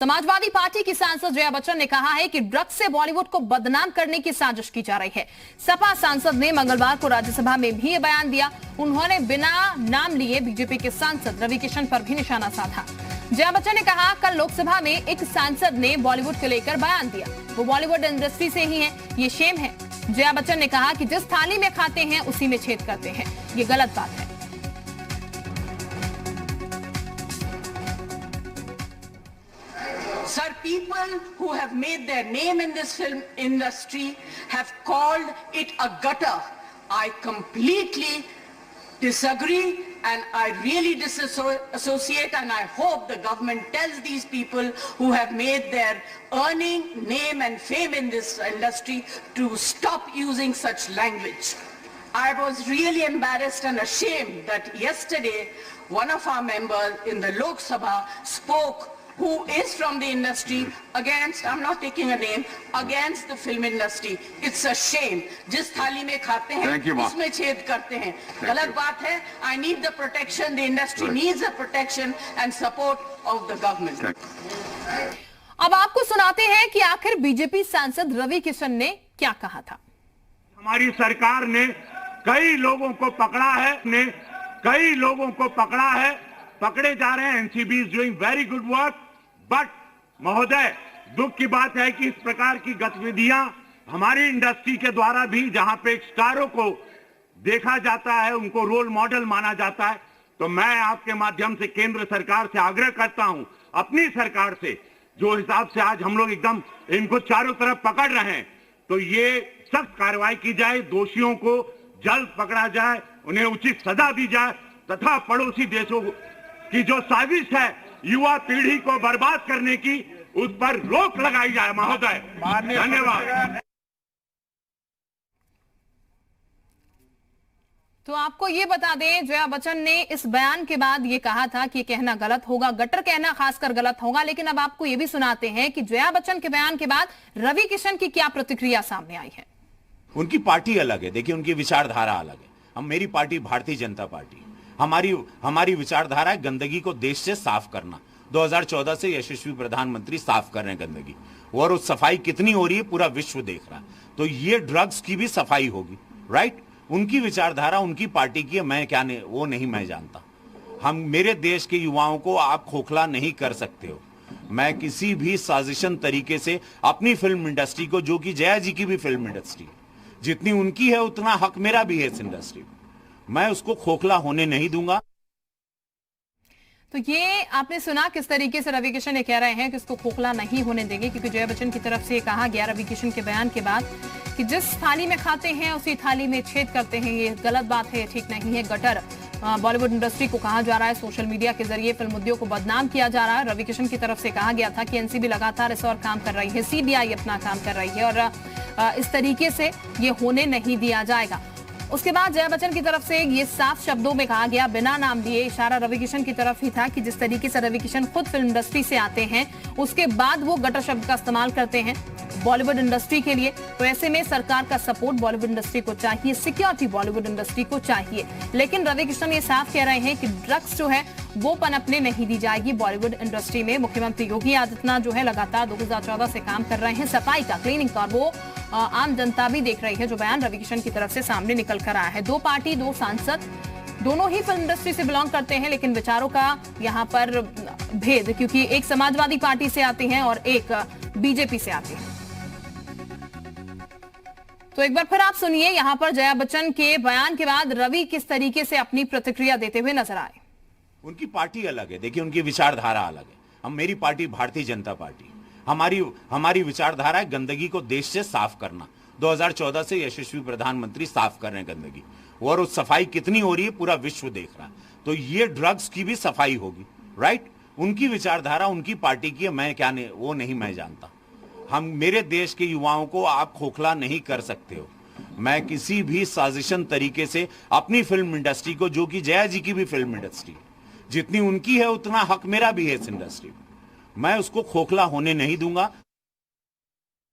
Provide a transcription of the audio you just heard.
Samajwadi party की सांसद जया बच्चन ने कहा है कि ड्रग्स से बॉलीवुड को बदनाम करने की साजिश की जा रही है। सपा सांसद ने मंगलवार को राज्यसभा में भी ये बयान दिया। उन्होंने बिना नाम लिए बीजेपी के सांसद रवि किशन पर भी निशाना साधा। जया बच्चन ने कहा, कल लोकसभा में एक सांसद ने बॉलीवुड को लेकर बयान दिया, वो बॉलीवुड इंडस्ट्री से ही है, ये शेम है। जया बच्चन ने कहा कि जिस थाली में खाते हैं उसी में छेद करते हैं, ये गलत बात है। Sir, people who have made their name in this film industry have called it a gutter. I completely disagree and I really disassociate, and I hope the government tells these people who have made their earning, name and fame in this industry to stop using such language. I was really embarrassed and ashamed that yesterday one of our members in the Lok Sabha spoke who is from the industry against, I'm not taking a name, against the film industry. It's a shame. जिस थाली में खाते हैं उसमें छेद करते हैं, गलत बात है। I need the protection, the industry needs the protection and support of the government. अब आपको सुनाते हैं कि आखिर बीजेपी सांसद रवि किशन ने क्या कहा था। हमारी सरकार ने कई लोगों को पकड़ा है, पकड़े जा रहे हैं। NCB is doing very good work, but महोदय, दुख की बात है कि इस प्रकार की गतिविधियां हमारी इंडस्ट्री के द्वारा भी, जहां पे स्टारों को देखा जाता है, उनको रोल मॉडल माना जाता है, तो मैं आपके माध्यम से केंद्र सरकार से आग्रह करता हूं, अपनी सरकार से, जो हिसाब से आज हम लोग एकदम इनको चारों तरफ पकड़ रहे हैं, तो ये सख्त कार्रवाई की जाए, दोषियों को जल्द पकड़ा जाए, उन्हें उचित सजा दी जाए, तथा पड़ोसी देशों की जो साजिश है युवा पीढ़ी को बर्बाद करने की, उस पर रोक लगाई जाए। महोदय, धन्यवाद। तो आपको ये बता दें, जया बच्चन ने इस बयान के बाद ये कहा था कि कहना गलत होगा, गटर कहना खासकर गलत होगा। लेकिन अब आपको ये भी सुनाते हैं कि जया बच्चन के बयान के बाद रवि किशन की क्या प्रतिक्रिया सामने आई है। उनकी पार्टी अलग है, देखिए उनकी विचारधारा अलग है। मेरी पार्टी भारतीय जनता पार्टी, हमारी विचारधारा है गंदगी को देश से साफ करना। 2014 से यशस्वी प्रधानमंत्री साफ कर रहे हैं गंदगी, और उस सफाई कितनी हो रही है पूरा विश्व देख रहा है। तो ये ड्रग्स की भी सफाई होगी, राइट। उनकी विचारधारा उनकी पार्टी की है, मैं क्या नहीं, वो नहीं मैं जानता। मेरे देश के युवाओं को आप खोखला नहीं कर सकते हो। मैं किसी भी साजिशन तरीके से अपनी फिल्म इंडस्ट्री को, जो कि जया जी की भी फिल्म इंडस्ट्री, जितनी उनकी है उतना हक मेरा भी है इस इंडस्ट्री में, मैं उसको खोखला होने नहीं दूंगा। तो ये आपने सुना किस तरीके से रवि किशन ये कह रहे हैं कि इसको खोखला नहीं होने देंगे, क्योंकि जया बच्चन की तरफ से कहा गया रवि किशन के बयान के बाद कि जिस थाली में खाते हैं उसी थाली में छेद करते हैं, ये गलत बात है, ठीक नहीं है। गटर बॉलीवुड इंडस्ट्री को कहा जा रहा है, सोशल मीडिया के जरिए फिल्म उद्योग को बदनाम किया जा रहा है। रवि किशन की तरफ से कहा गया था कि एनसीबी लगातार इस और काम कर रही है, सीबीआई अपना काम कर रही है, और इस तरीके से ये होने नहीं दिया जाएगा। उसके बाद जया बच्चन की तरफ से ये साफ शब्दों में कहा गया, बिना नाम लिए, इशारा रवि किशन की तरफ ही था कि जिस तरीके से रवि किशन खुद फिल्म इंडस्ट्री से आते हैं, उसके बाद वो गटर शब्द का इस्तेमाल करते हैं बॉलीवुड इंडस्ट्री के लिए। तो ऐसे में सरकार का सपोर्ट बॉलीवुड इंडस्ट्री को चाहिए, सिक्योरिटी बॉलीवुड इंडस्ट्री को चाहिए। लेकिन रवि किशन ये साफ कह रहे हैं कि ड्रग्स जो है वो पनपने नहीं दी जाएगी बॉलीवुड इंडस्ट्री में। मुख्यमंत्री योगी आदित्यनाथ जो है लगातार 2014 से काम कर रहे हैं सफाई का, क्लीनिंग का, वो आम जनता भी देख रही है, जो बयान रवि किशन की तरफ से सामने निकल कर आया है। दो पार्टी, दो सांसद, दोनों ही फिल्म इंडस्ट्री से बिलोंग करते हैं, लेकिन विचारों का यहाँ पर भेद, क्योंकि एक समाजवादी पार्टी से आते हैं और एक बीजेपी से आते हैं। तो एक बार फिर आप सुनिए यहाँ पर जया बच्चन के बयान के बाद रवि किस तरीके से अपनी प्रतिक्रिया देते हुए नजर आए। उनकी पार्टी अलग है, देखिए उनकी विचारधारा अलग है। मेरी पार्टी भारतीय जनता पार्टी, हमारी विचारधारा है गंदगी को देश से साफ करना। 2014 से यशस्वी प्रधानमंत्री साफ कर रहे हैं गंदगी, और उस सफाई कितनी हो रही है पूरा विश्व देख रहा है। तो ये ड्रग्स की भी सफाई होगी, राइट। उनकी विचारधारा उनकी पार्टी की है, मैं क्या नहीं, वो नहीं मैं जानता। मेरे देश के युवाओं को आप खोखला नहीं कर सकते हो। मैं किसी भी साजिशन तरीके से अपनी फिल्म इंडस्ट्री को, जो कि जया जी की भी फिल्म इंडस्ट्री, जितनी उनकी है उतना हक मेरा भी है इस इंडस्ट्री में, मैं उसको खोखला होने नहीं दूंगा।